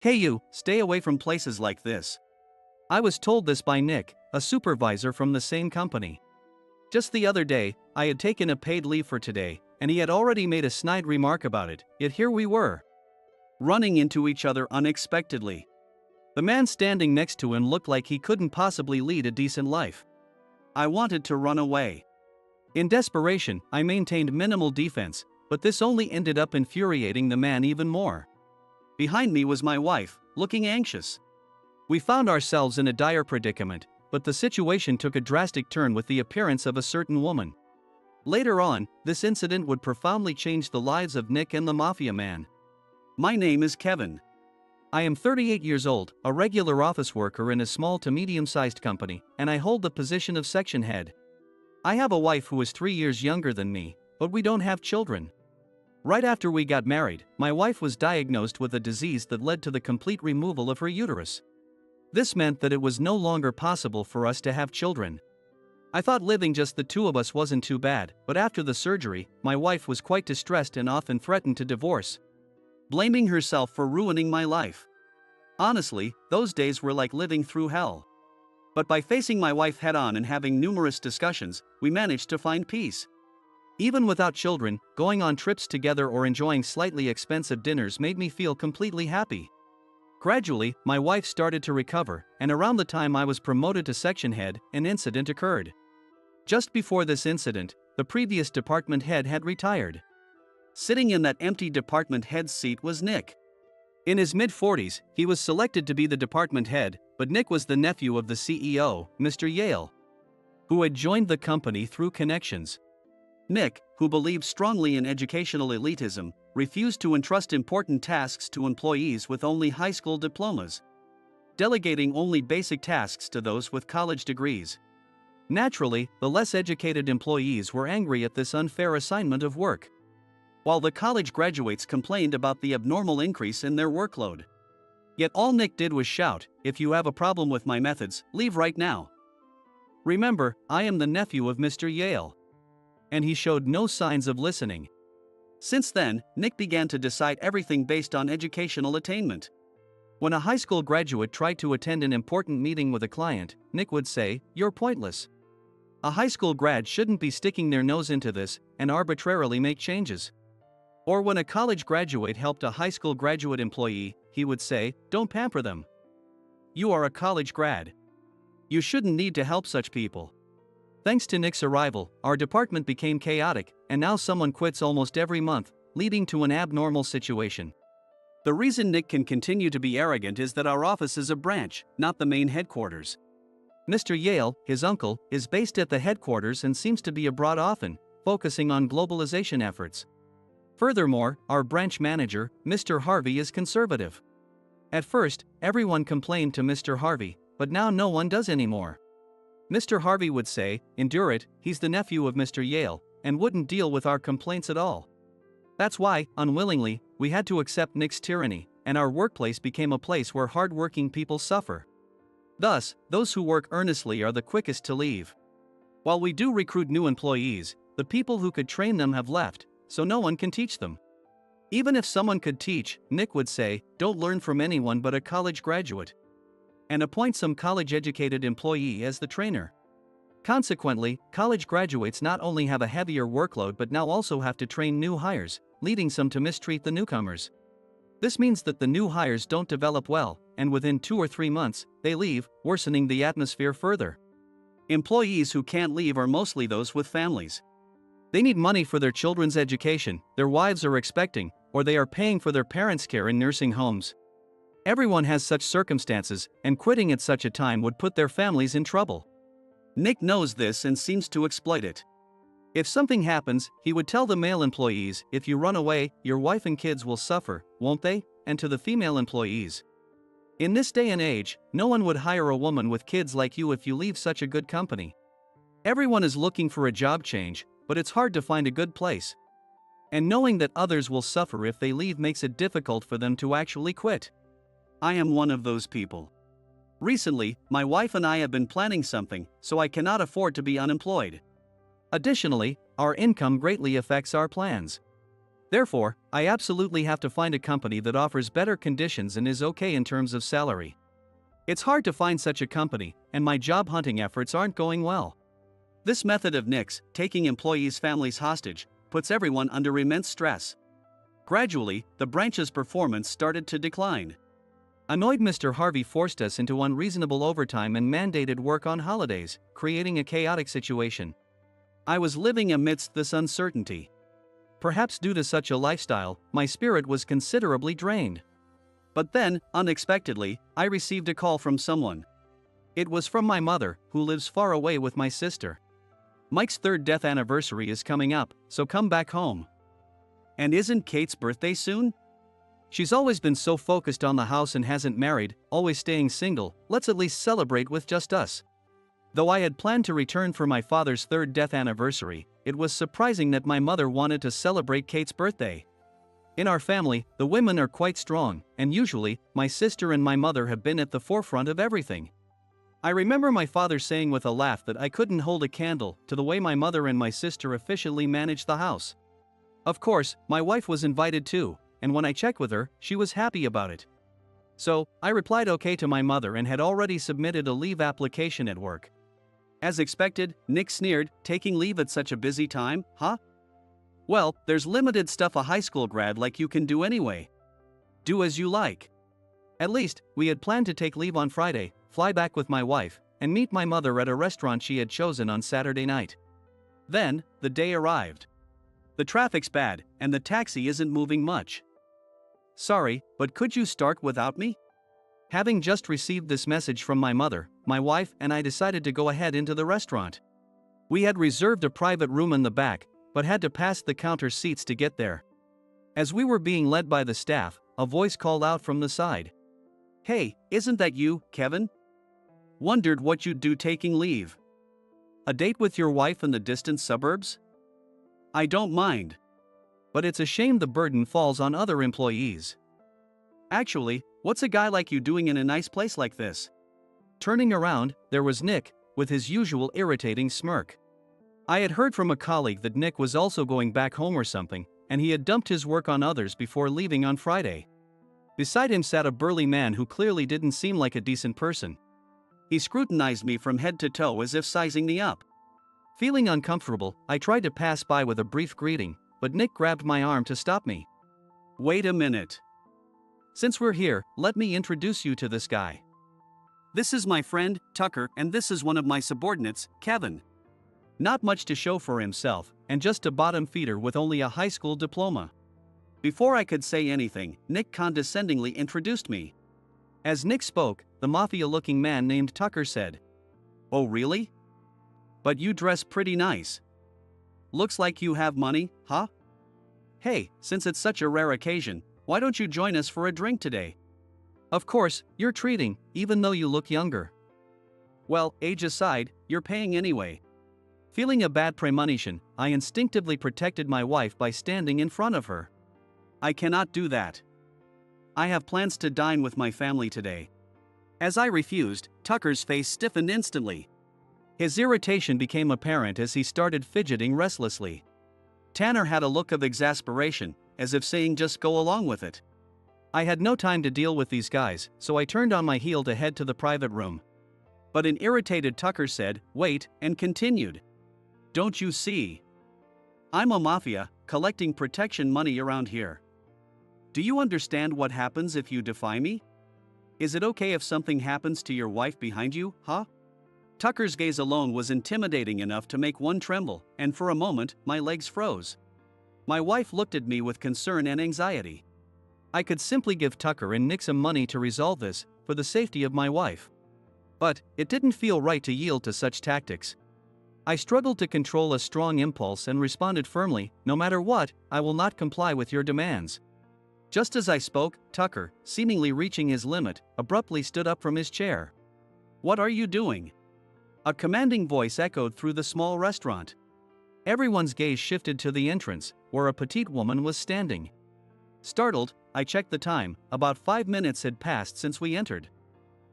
Hey you, stay away from places like this. I was told this by Nick, a supervisor from the same company. Just the other day, I had taken a paid leave for today, and he had already made a snide remark about it, yet here we were, running into each other unexpectedly. The man standing next to him looked like he couldn't possibly lead a decent life. I wanted to run away. In desperation, I maintained minimal defense, but this only ended up infuriating the man even more. Behind me was my wife, looking anxious. We found ourselves in a dire predicament, but the situation took a drastic turn with the appearance of a certain woman. Later on, this incident would profoundly change the lives of Nick and the mafia man. My name is Kevin. I am 38 years old, a regular office worker in a small to medium-sized company, and I hold the position of section head. I have a wife who is 3 years younger than me, but we don't have children. Right after we got married, my wife was diagnosed with a disease that led to the complete removal of her uterus. This meant that it was no longer possible for us to have children. I thought living just the two of us wasn't too bad, but after the surgery, my wife was quite distressed and often threatened to divorce, blaming herself for ruining my life. Honestly, those days were like living through hell. But by facing my wife head-on and having numerous discussions, we managed to find peace. Even without children, going on trips together or enjoying slightly expensive dinners made me feel completely happy. Gradually, my wife started to recover, and around the time I was promoted to section head, an incident occurred. Just before this incident, the previous department head had retired. Sitting in that empty department head's seat was Nick. In his mid-40s, he was selected to be the department head, but Nick was the nephew of the CEO, Mr. Yale, who had joined the company through connections. Nick, who believed strongly in educational elitism, refused to entrust important tasks to employees with only high school diplomas, delegating only basic tasks to those with college degrees. Naturally, the less educated employees were angry at this unfair assignment of work, while the college graduates complained about the abnormal increase in their workload. Yet all Nick did was shout, "If you have a problem with my methods, leave right now. Remember, I am the nephew of Mr. Yale." And he showed no signs of listening. Since then, Nick began to decide everything based on educational attainment. When a high school graduate tried to attend an important meeting with a client, Nick would say, "You're pointless. A high school grad shouldn't be sticking their nose into this and arbitrarily make changes." Or when a college graduate helped a high school graduate employee, he would say, "Don't pamper them. You are a college grad. You shouldn't need to help such people." Thanks to Nick's arrival, our department became chaotic, and now someone quits almost every month, leading to an abnormal situation. The reason Nick can continue to be arrogant is that our office is a branch, not the main headquarters. Mr. Yale, his uncle, is based at the headquarters and seems to be abroad often, focusing on globalization efforts. Furthermore, our branch manager, Mr. Harvey, is conservative. At first, everyone complained to Mr. Harvey, but now no one does anymore. Mr. Harvey would say, "Endure it, he's the nephew of Mr. Yale," and wouldn't deal with our complaints at all. That's why, unwillingly, we had to accept Nick's tyranny, and our workplace became a place where hard-working people suffer. Thus, those who work earnestly are the quickest to leave. While we do recruit new employees, the people who could train them have left, so no one can teach them. Even if someone could teach, Nick would say, "Don't learn from anyone but a college graduate," and appoint some college-educated employee as the trainer. Consequently, college graduates not only have a heavier workload but now also have to train new hires, leading some to mistreat the newcomers. This means that the new hires don't develop well, and within 2 or 3 months, they leave, worsening the atmosphere further. Employees who can't leave are mostly those with families. They need money for their children's education, their wives are expecting, or they are paying for their parents' care in nursing homes. Everyone has such circumstances, and quitting at such a time would put their families in trouble. Nick knows this and seems to exploit it. If something happens, he would tell the male employees, "If you run away, your wife and kids will suffer, won't they?" And to the female employees, "In this day and age, no one would hire a woman with kids like you if you leave such a good company." Everyone is looking for a job change, but it's hard to find a good place. And knowing that others will suffer if they leave makes it difficult for them to actually quit. I am one of those people. Recently, my wife and I have been planning something, so I cannot afford to be unemployed. Additionally, our income greatly affects our plans. Therefore, I absolutely have to find a company that offers better conditions and is okay in terms of salary. It's hard to find such a company, and my job hunting efforts aren't going well. This method of Nick's, taking employees' families hostage, puts everyone under immense stress. Gradually, the branch's performance started to decline. Annoyed Mr. Harvey forced us into unreasonable overtime and mandated work on holidays, creating a chaotic situation. I was living amidst this uncertainty. Perhaps due to such a lifestyle, my spirit was considerably drained. But then, unexpectedly, I received a call from someone. It was from my mother, who lives far away with my sister. Mike's third death anniversary is coming up, so come back home. And isn't Kate's birthday soon? She's always been so focused on the house and hasn't married, always staying single. Let's at least celebrate with just us. Though I had planned to return for my father's third death anniversary, it was surprising that my mother wanted to celebrate Kate's birthday. In our family, the women are quite strong, and usually, my sister and my mother have been at the forefront of everything. I remember my father saying with a laugh that I couldn't hold a candle to the way my mother and my sister efficiently managed the house. Of course, my wife was invited too, and when I checked with her, she was happy about it. So, I replied okay to my mother and had already submitted a leave application at work. As expected, Nick sneered, taking leave at such a busy time, huh? Well, there's limited stuff a high school grad like you can do anyway. Do as you like. At least, we had planned to take leave on Friday, fly back with my wife, and meet my mother at a restaurant she had chosen on Saturday night. Then, the day arrived. The traffic's bad, and the taxi isn't moving much. Sorry, but could you start without me? Having just received this message from my mother, my wife and I decided to go ahead into the restaurant. We had reserved a private room in the back, but had to pass the counter seats to get there. As we were being led by the staff, a voice called out from the side. Hey, isn't that you, Kevin? Wondered what you'd do taking leave. A date with your wife in the distant suburbs? I don't mind. But it's a shame the burden falls on other employees. Actually, what's a guy like you doing in a nice place like this? Turning around, there was Nick, with his usual irritating smirk. I had heard from a colleague that Nick was also going back home or something, and he had dumped his work on others before leaving on Friday. Beside him sat a burly man who clearly didn't seem like a decent person. He scrutinized me from head to toe as if sizing me up. Feeling uncomfortable, I tried to pass by with a brief greeting, but Nick grabbed my arm to stop me. Wait a minute. Since we're here, let me introduce you to this guy. This is my friend, Tucker, and this is one of my subordinates, Kevin. Not much to show for himself, and just a bottom feeder with only a high school diploma. Before I could say anything, Nick condescendingly introduced me. As Nick spoke, the mafia-looking man named Tucker said, "Oh really? But you dress pretty nice. Looks like you have money, huh? Hey, since it's such a rare occasion, why don't you join us for a drink today? Of course, you're treating, even though you look younger. Well, age aside, you're paying anyway." Feeling a bad premonition, I instinctively protected my wife by standing in front of her. I cannot do that. I have plans to dine with my family today. As I refused, Tucker's face stiffened instantly. His irritation became apparent as he started fidgeting restlessly. Tanner had a look of exasperation, as if saying just go along with it. I had no time to deal with these guys, so I turned on my heel to head to the private room. But an irritated Tucker said, "Wait," and continued. "Don't you see? I'm a mafia, collecting protection money around here. Do you understand what happens if you defy me? Is it okay if something happens to your wife behind you, huh?" Tucker's gaze alone was intimidating enough to make one tremble, and for a moment, my legs froze. My wife looked at me with concern and anxiety. I could simply give Tucker and Nick some money to resolve this, for the safety of my wife. But it didn't feel right to yield to such tactics. I struggled to control a strong impulse and responded firmly, "No matter what, I will not comply with your demands." Just as I spoke, Tucker, seemingly reaching his limit, abruptly stood up from his chair. "What are you doing?" A commanding voice echoed through the small restaurant. Everyone's gaze shifted to the entrance, where a petite woman was standing. Startled, I checked the time. About 5 minutes had passed since we entered.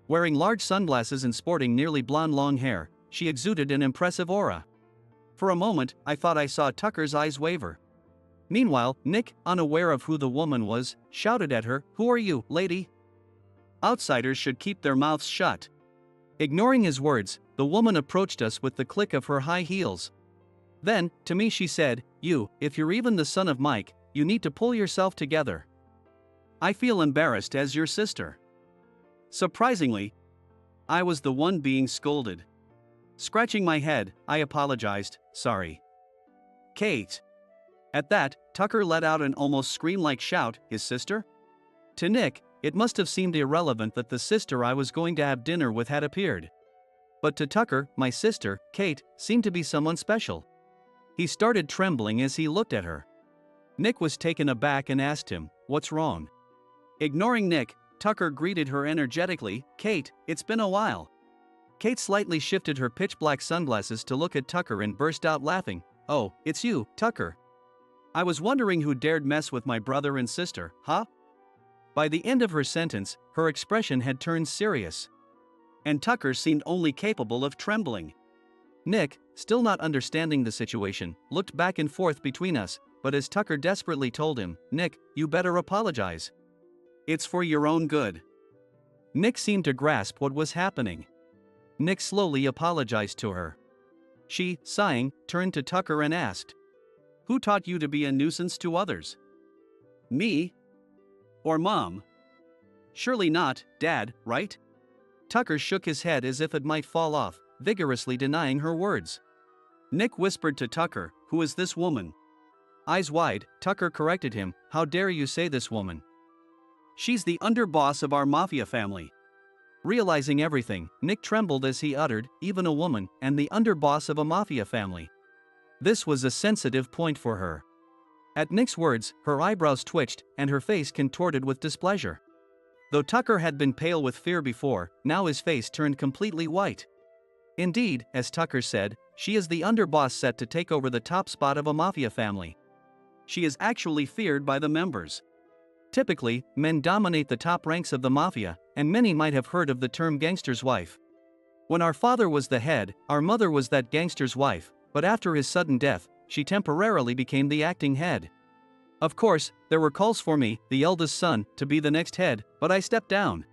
Wearing large sunglasses and sporting nearly blonde long hair, she exuded an impressive aura. For a moment, I thought I saw Tucker's eyes waver. Meanwhile, Nick, unaware of who the woman was, shouted at her, "Who are you, lady? Outsiders should keep their mouths shut." Ignoring his words, the woman approached us with the click of her high heels. Then, to me she said, "You, if you're even the son of Mike, you need to pull yourself together. I feel embarrassed as your sister." Surprisingly, I was the one being scolded. Scratching my head, I apologized, "Sorry, Kate." At that, Tucker let out an almost scream-like shout, "His sister?" To Nick, it must have seemed irrelevant that the sister I was going to have dinner with had appeared. But to Tucker, my sister, Kate, seemed to be someone special. He started trembling as he looked at her. Nick was taken aback and asked him, "What's wrong?" Ignoring Nick, Tucker greeted her energetically, "Kate, it's been a while." Kate slightly shifted her pitch-black sunglasses to look at Tucker and burst out laughing, "Oh, it's you, Tucker. I was wondering who dared mess with my brother and sister, huh?" By the end of her sentence, her expression had turned serious. And Tucker seemed only capable of trembling. Nick, still not understanding the situation, looked back and forth between us, but as Tucker desperately told him, "Nick, you better apologize. It's for your own good." Nick seemed to grasp what was happening. Nick slowly apologized to her. She, sighing, turned to Tucker and asked, "Who taught you to be a nuisance to others? Me? Or Mom? Surely not, Dad, right?" Tucker shook his head as if it might fall off, vigorously denying her words. Nick whispered to Tucker, "Who is this woman?" Eyes wide, Tucker corrected him, "How dare you say this woman? She's the underboss of our mafia family." Realizing everything, Nick trembled as he uttered, "Even a woman, and the underboss of a mafia family." This was a sensitive point for her. At Nick's words, her eyebrows twitched, and her face contorted with displeasure. Though Tucker had been pale with fear before, now his face turned completely white. Indeed, as Tucker said, she is the underboss set to take over the top spot of a mafia family. She is actually feared by the members. Typically, men dominate the top ranks of the mafia, and many might have heard of the term gangster's wife. When our father was the head, our mother was that gangster's wife, but after his sudden death, she temporarily became the acting head. Of course, there were calls for me, the eldest son, to be the next head, but I stepped down.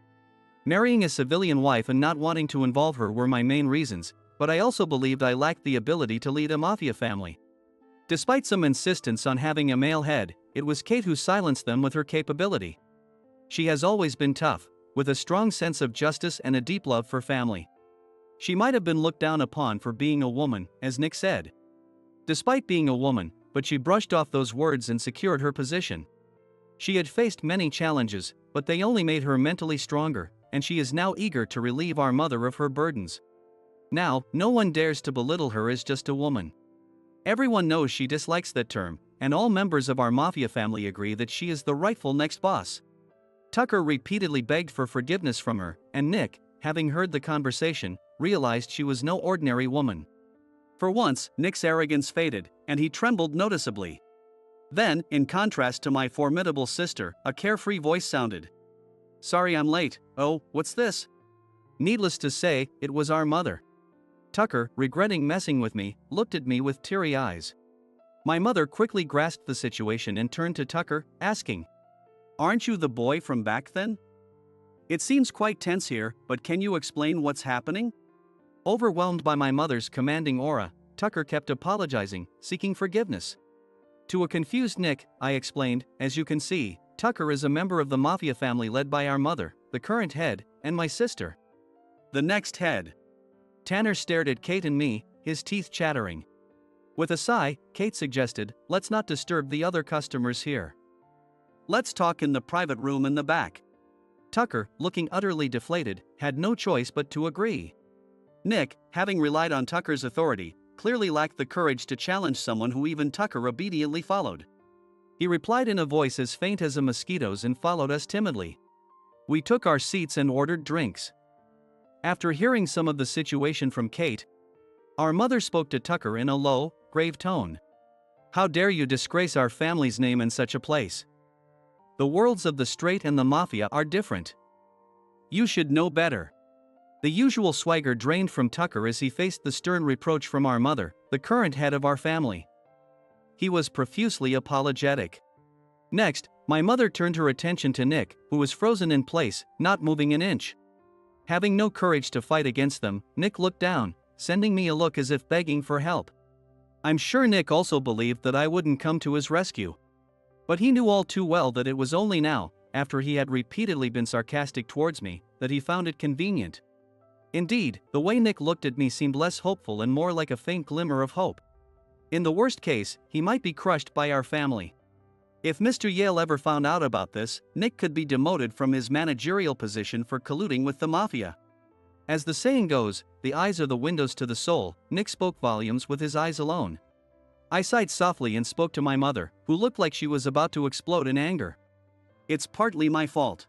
Marrying a civilian wife and not wanting to involve her were my main reasons, but I also believed I lacked the ability to lead a mafia family. Despite some insistence on having a male head, it was Kate who silenced them with her capability. She has always been tough, with a strong sense of justice and a deep love for family. She might have been looked down upon for being a woman, as Nick said. Despite being a woman, but she brushed off those words and secured her position. She had faced many challenges, but they only made her mentally stronger, and she is now eager to relieve our mother of her burdens. Now, no one dares to belittle her as just a woman. Everyone knows she dislikes that term, and all members of our mafia family agree that she is the rightful next boss. Tucker repeatedly begged for forgiveness from her, and Nick, having heard the conversation, realized she was no ordinary woman. For once, Nick's arrogance faded, and he trembled noticeably. Then, in contrast to my formidable sister, a carefree voice sounded. "Sorry I'm late. Oh, what's this?" Needless to say, it was our mother. Tucker, regretting messing with me, looked at me with teary eyes. My mother quickly grasped the situation and turned to Tucker, asking, "Aren't you the boy from back then? It seems quite tense here, but can you explain what's happening?" Overwhelmed by my mother's commanding aura, Tucker kept apologizing, seeking forgiveness. To a confused Nick, I explained, "As you can see, Tucker is a member of the mafia family led by our mother, the current head, and my sister, the next head." Tanner stared at Kate and me, his teeth chattering. With a sigh, Kate suggested, "Let's not disturb the other customers here. Let's talk in the private room in the back." Tucker, looking utterly deflated, had no choice but to agree. Nick, having relied on Tucker's authority, clearly lacked the courage to challenge someone who even Tucker obediently followed. He replied in a voice as faint as a mosquito's and followed us timidly. We took our seats and ordered drinks. After hearing some of the situation from Kate, our mother spoke to Tucker in a low, grave tone. "How dare you disgrace our family's name in such a place? The worlds of the straight and the mafia are different. You should know better." The usual swagger drained from Tucker as he faced the stern reproach from our mother, the current head of our family. He was profusely apologetic. Next, my mother turned her attention to Nick, who was frozen in place, not moving an inch. Having no courage to fight against them, Nick looked down, sending me a look as if begging for help. I'm sure Nick also believed that I wouldn't come to his rescue. But he knew all too well that it was only now, after he had repeatedly been sarcastic towards me, that he found it convenient. Indeed, the way Nick looked at me seemed less hopeful and more like a faint glimmer of hope. In the worst case, he might be crushed by our family. If Mr. Yale ever found out about this, Nick could be demoted from his managerial position for colluding with the mafia. As the saying goes, the eyes are the windows to the soul. Nick spoke volumes with his eyes alone. I sighed softly and spoke to my mother, who looked like she was about to explode in anger. It's partly my fault.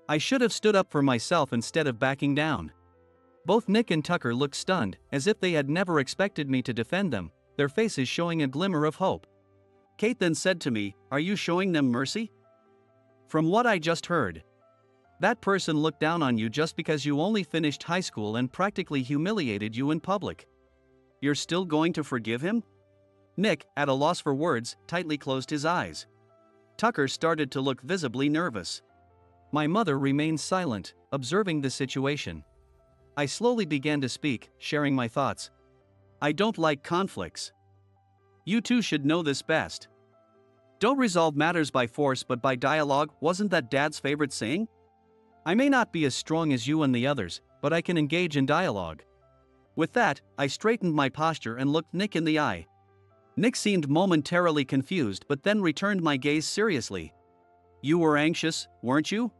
I should have stood up for myself instead of backing down. Both Nick and Tucker looked stunned, as if they had never expected me to defend them, their faces showing a glimmer of hope. Kate then said to me, "Are you showing them mercy?" From what I just heard, that person looked down on you just because you only finished high school and practically humiliated you in public. You're still going to forgive him? Nick, at a loss for words, tightly closed his eyes. Tucker started to look visibly nervous. My mother remained silent, observing the situation. I slowly began to speak, sharing my thoughts. I don't like conflicts. You two should know this best. Don't resolve matters by force but by dialogue, wasn't that Dad's favorite saying? I may not be as strong as you and the others, but I can engage in dialogue. With that, I straightened my posture and looked Nick in the eye. Nick seemed momentarily confused but then returned my gaze seriously. You were anxious, weren't you?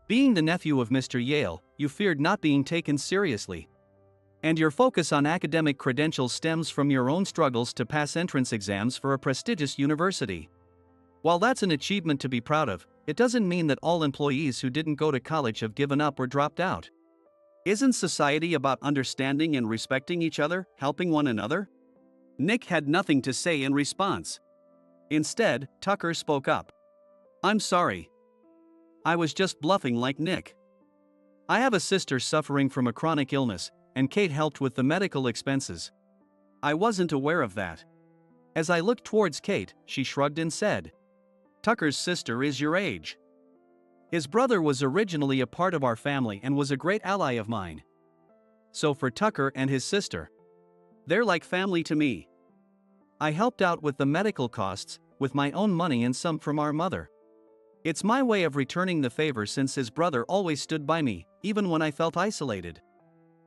Being the nephew of Mr. Yale, you feared not being taken seriously. And your focus on academic credentials stems from your own struggles to pass entrance exams for a prestigious university. While that's an achievement to be proud of, it doesn't mean that all employees who didn't go to college have given up or dropped out. Isn't society about understanding and respecting each other, helping one another? Nick had nothing to say in response. Instead, Tucker spoke up. I'm sorry. I was just bluffing like Nick. I have a sister suffering from a chronic illness, and Kate helped with the medical expenses. I wasn't aware of that. As I looked towards Kate, she shrugged and said, Tucker's sister is your age. His brother was originally a part of our family and was a great ally of mine. So for Tucker and his sister, they're like family to me. I helped out with the medical costs, with my own money and some from our mother. It's my way of returning the favor since his brother always stood by me, even when I felt isolated.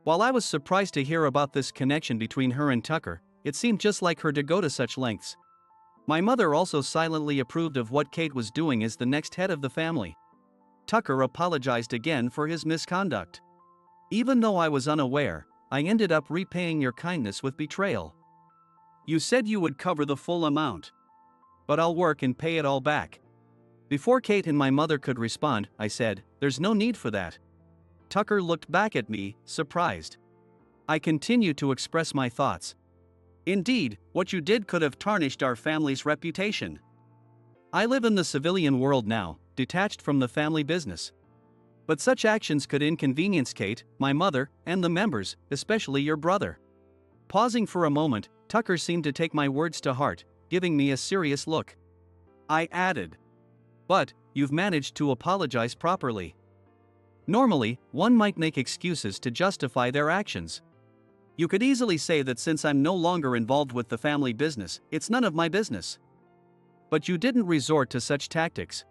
While I was surprised to hear about this connection between her and Tucker, it seemed just like her to go to such lengths. My mother also silently approved of what Kate was doing as the next head of the family. Tucker apologized again for his misconduct. Even though I was unaware, I ended up repaying your kindness with betrayal. You said you would cover the full amount. But I'll work and pay it all back. Before Kate and my mother could respond, I said, there's no need for that. Tucker looked back at me, surprised. I continued to express my thoughts. Indeed, what you did could have tarnished our family's reputation. I live in the civilian world now, detached from the family business. But such actions could inconvenience Kate, my mother, and the members, especially your brother. Pausing for a moment, Tucker seemed to take my words to heart, giving me a serious look. I added, but you've managed to apologize properly. Normally, one might make excuses to justify their actions. You could easily say that since I'm no longer involved with the family business, it's none of my business. But you didn't resort to such tactics.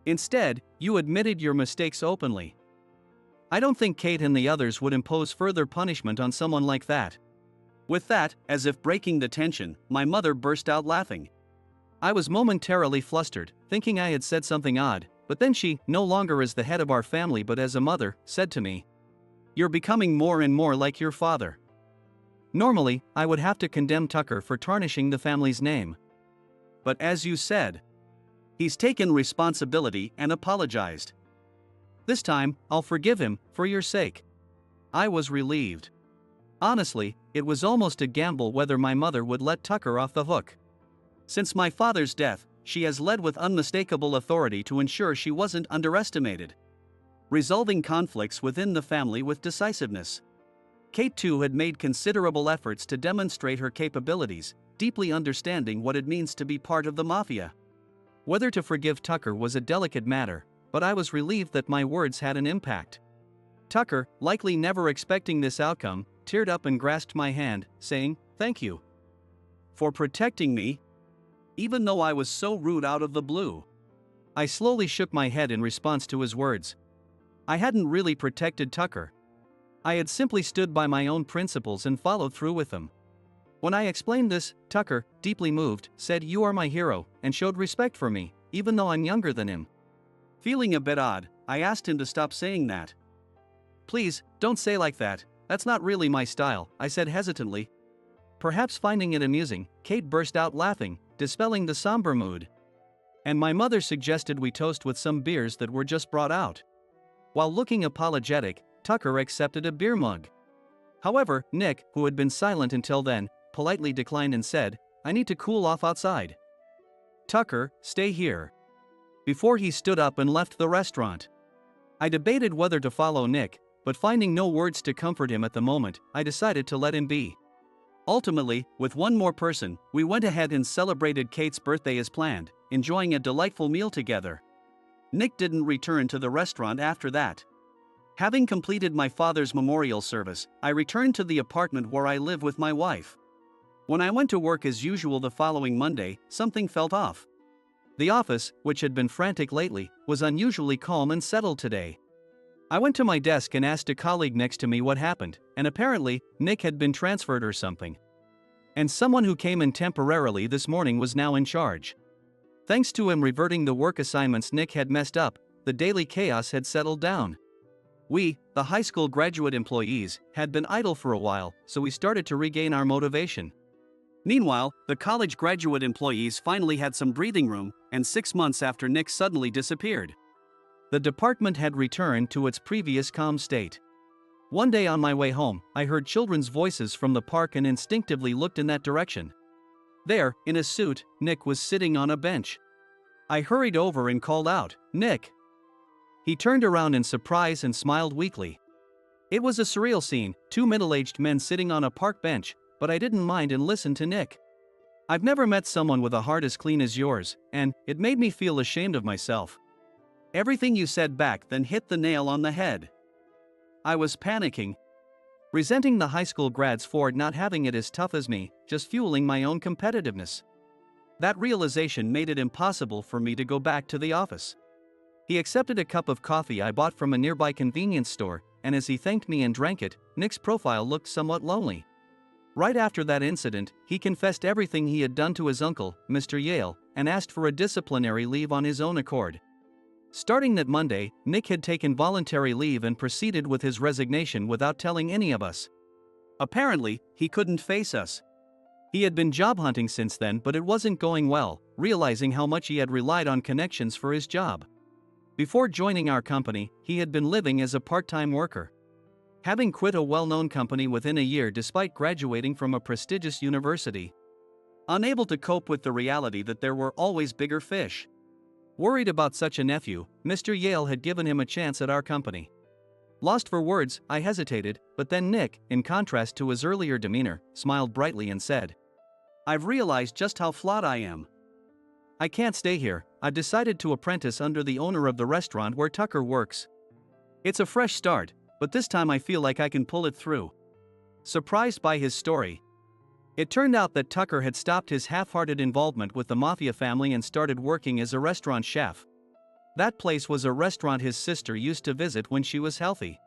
Instead, you admitted your mistakes openly. I don't think Kate and the others would impose further punishment on someone like that. With that, as if breaking the tension, my mother burst out laughing. I was momentarily flustered, thinking I had said something odd, but then she, no longer as the head of our family but as a mother, said to me, "You're becoming more and more like your father." Normally, I would have to condemn Tucker for tarnishing the family's name. But as you said, he's taken responsibility and apologized. This time, I'll forgive him, for your sake. I was relieved. Honestly, it was almost a gamble whether my mother would let Tucker off the hook. Since my father's death, she has led with unmistakable authority to ensure she wasn't underestimated, resolving conflicts within the family with decisiveness. Kate too had made considerable efforts to demonstrate her capabilities, deeply understanding what it means to be part of the mafia. Whether to forgive Tucker was a delicate matter, but I was relieved that my words had an impact. Tucker, likely never expecting this outcome, teared up and grasped my hand, saying, "Thank you for protecting me, even though I was so rude out of the blue." I slowly shook my head in response to his words. I hadn't really protected Tucker. I had simply stood by my own principles and followed through with them. When I explained this, Tucker, deeply moved, said, "You are my hero," and showed respect for me, even though I'm younger than him. Feeling a bit odd, I asked him to stop saying that. "Please, don't say like that, that's not really my style," I said hesitantly. Perhaps finding it amusing, Kate burst out laughing, dispelling the somber mood. And my mother suggested we toast with some beers that were just brought out. While looking apologetic, Tucker accepted a beer mug. However, Nick, who had been silent until then, politely declined and said, "I need to cool off outside." "Tucker, stay here," before he stood up and left the restaurant. I debated whether to follow Nick, but finding no words to comfort him at the moment, I decided to let him be. Ultimately, with one more person, we went ahead and celebrated Kate's birthday as planned, enjoying a delightful meal together. Nick didn't return to the restaurant after that. Having completed my father's memorial service, I returned to the apartment where I live with my wife. When I went to work as usual the following Monday, something felt off. The office, which had been frantic lately, was unusually calm and settled today. I went to my desk and asked a colleague next to me what happened, and apparently, Nick had been transferred or something. And someone who came in temporarily this morning was now in charge. Thanks to him reverting the work assignments Nick had messed up, the daily chaos had settled down. We, the high school graduate employees, had been idle for a while, so we started to regain our motivation. Meanwhile, the college graduate employees finally had some breathing room, and 6 months after Nick suddenly disappeared, the department had returned to its previous calm state. One day on my way home, I heard children's voices from the park and instinctively looked in that direction. There, in a suit, Nick was sitting on a bench. I hurried over and called out, "Nick!" He turned around in surprise and smiled weakly. It was a surreal scene, two middle-aged men sitting on a park bench, but I didn't mind and listened to Nick. "I've never met someone with a heart as clean as yours, and it made me feel ashamed of myself. Everything you said back then hit the nail on the head." I was panicking, resenting the high school grads for not having it as tough as me, just fueling my own competitiveness. That realization made it impossible for me to go back to the office. He accepted a cup of coffee I bought from a nearby convenience store, and as he thanked me and drank it, Nick's profile looked somewhat lonely. Right after that incident, he confessed everything he had done to his uncle, Mr. Yale, and asked for a disciplinary leave on his own accord. Starting that Monday, Nick had taken voluntary leave and proceeded with his resignation without telling any of us. Apparently, he couldn't face us. He had been job hunting since then, but it wasn't going well, realizing how much he had relied on connections for his job. Before joining our company, he had been living as a part-time worker, having quit a well-known company within a year despite graduating from a prestigious university. Unable to cope with the reality that there were always bigger fish. Worried about such a nephew, Mr. Yale had given him a chance at our company. Lost for words, I hesitated, but then Nick, in contrast to his earlier demeanor, smiled brightly and said, "I've realized just how flawed I am. I can't stay here. I've decided to apprentice under the owner of the restaurant where Tucker works. It's a fresh start, but this time I feel like I can pull it through." Surprised by his story, it turned out that Tucker had stopped his half-hearted involvement with the mafia family and started working as a restaurant chef. That place was a restaurant his sister used to visit when she was healthy.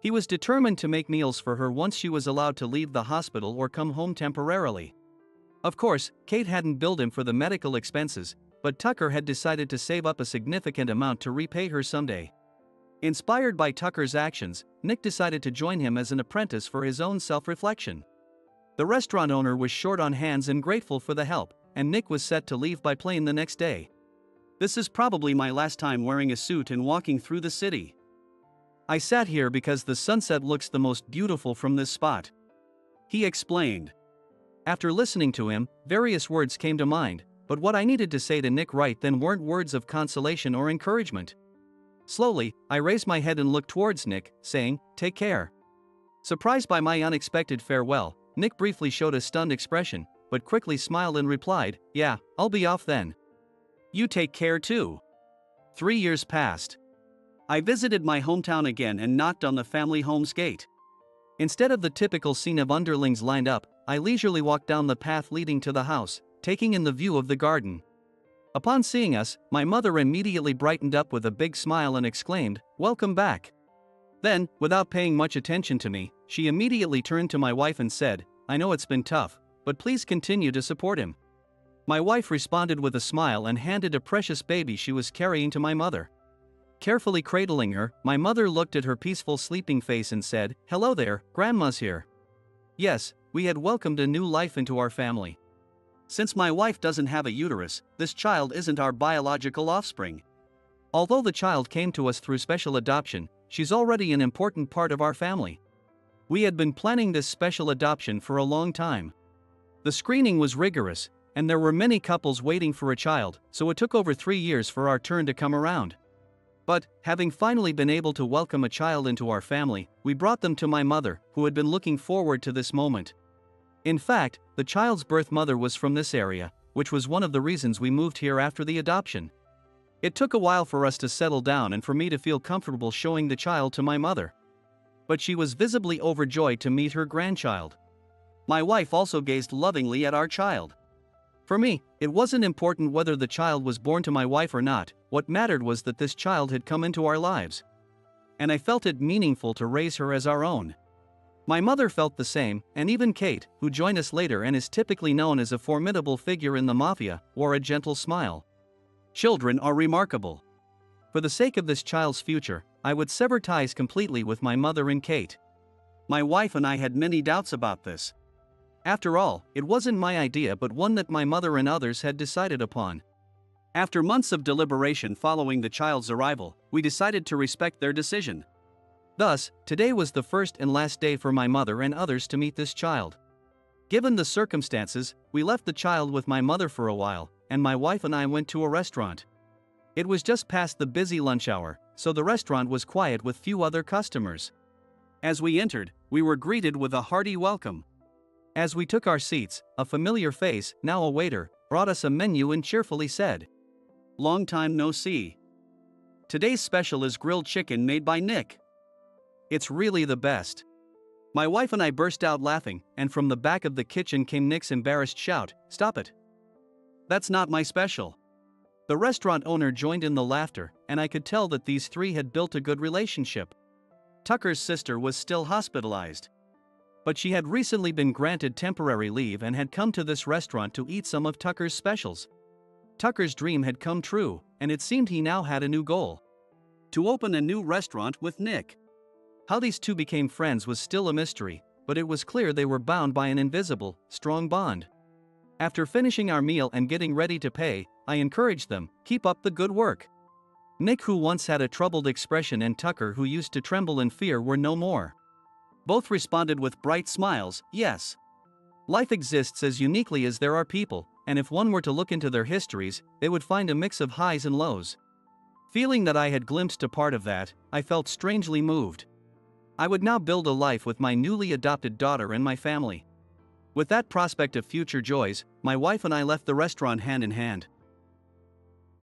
He was determined to make meals for her once she was allowed to leave the hospital or come home temporarily. Of course, Kate hadn't billed him for the medical expenses, but Tucker had decided to save up a significant amount to repay her someday. Inspired by Tucker's actions, Nick decided to join him as an apprentice for his own self-reflection. The restaurant owner was short on hands and grateful for the help, and Nick was set to leave by plane the next day. "This is probably my last time wearing a suit and walking through the city. I sat here because the sunset looks the most beautiful from this spot," he explained. After listening to him, various words came to mind, but what I needed to say to Nick right then weren't words of consolation or encouragement. Slowly, I raised my head and looked towards Nick, saying, "Take care." Surprised by my unexpected farewell, Nick briefly showed a stunned expression, but quickly smiled and replied, "Yeah, I'll be off then. You take care too." 3 years passed. I visited my hometown again and knocked on the family home's gate. Instead of the typical scene of underlings lined up, I leisurely walked down the path leading to the house, taking in the view of the garden. Upon seeing us, my mother immediately brightened up with a big smile and exclaimed, "Welcome back." Then, without paying much attention to me, she immediately turned to my wife and said, "I know it's been tough, but please continue to support him." My wife responded with a smile and handed a precious baby she was carrying to my mother. Carefully cradling her, my mother looked at her peaceful sleeping face and said, "Hello there, Grandma's here." Yes, we had welcomed a new life into our family. Since my wife doesn't have a uterus, this child isn't our biological offspring. Although the child came to us through special adoption, she's already an important part of our family. We had been planning this special adoption for a long time. The screening was rigorous, and there were many couples waiting for a child, so it took over 3 years for our turn to come around. But, having finally been able to welcome a child into our family, we brought them to my mother, who had been looking forward to this moment. In fact, the child's birth mother was from this area, which was one of the reasons we moved here after the adoption. It took a while for us to settle down and for me to feel comfortable showing the child to my mother. But she was visibly overjoyed to meet her grandchild. My wife also gazed lovingly at our child. For me, it wasn't important whether the child was born to my wife or not, what mattered was that this child had come into our lives. And I felt it meaningful to raise her as our own. My mother felt the same, and even Kate, who joined us later and is typically known as a formidable figure in the mafia, wore a gentle smile. Children are remarkable. For the sake of this child's future, I would sever ties completely with my mother and Kate. My wife and I had many doubts about this. After all, it wasn't my idea but one that my mother and others had decided upon. After months of deliberation following the child's arrival, we decided to respect their decision. Thus, today was the first and last day for my mother and others to meet this child. Given the circumstances, we left the child with my mother for a while, and my wife and I went to a restaurant. It was just past the busy lunch hour, so the restaurant was quiet with few other customers. As we entered, we were greeted with a hearty welcome. As we took our seats, a familiar face, now a waiter, brought us a menu and cheerfully said, "Long time no see. Today's special is grilled chicken made by Nick. It's really the best." My wife and I burst out laughing, and from the back of the kitchen came Nick's embarrassed shout, "Stop it. That's not my special." The restaurant owner joined in the laughter, and I could tell that these three had built a good relationship. Tucker's sister was still hospitalized. But she had recently been granted temporary leave and had come to this restaurant to eat some of Tucker's specials. Tucker's dream had come true, and it seemed he now had a new goal: to open a new restaurant with Nick. How these two became friends was still a mystery, but it was clear they were bound by an invisible, strong bond. After finishing our meal and getting ready to pay, I encouraged them, "Keep up the good work." Nick, who once had a troubled expression, and Tucker, who used to tremble in fear, were no more. Both responded with bright smiles, "Yes. Life exists as uniquely as there are people, and if one were to look into their histories, they would find a mix of highs and lows." Feeling that I had glimpsed a part of that, I felt strangely moved. I would now build a life with my newly adopted daughter and my family. With that prospect of future joys, my wife and I left the restaurant hand in hand.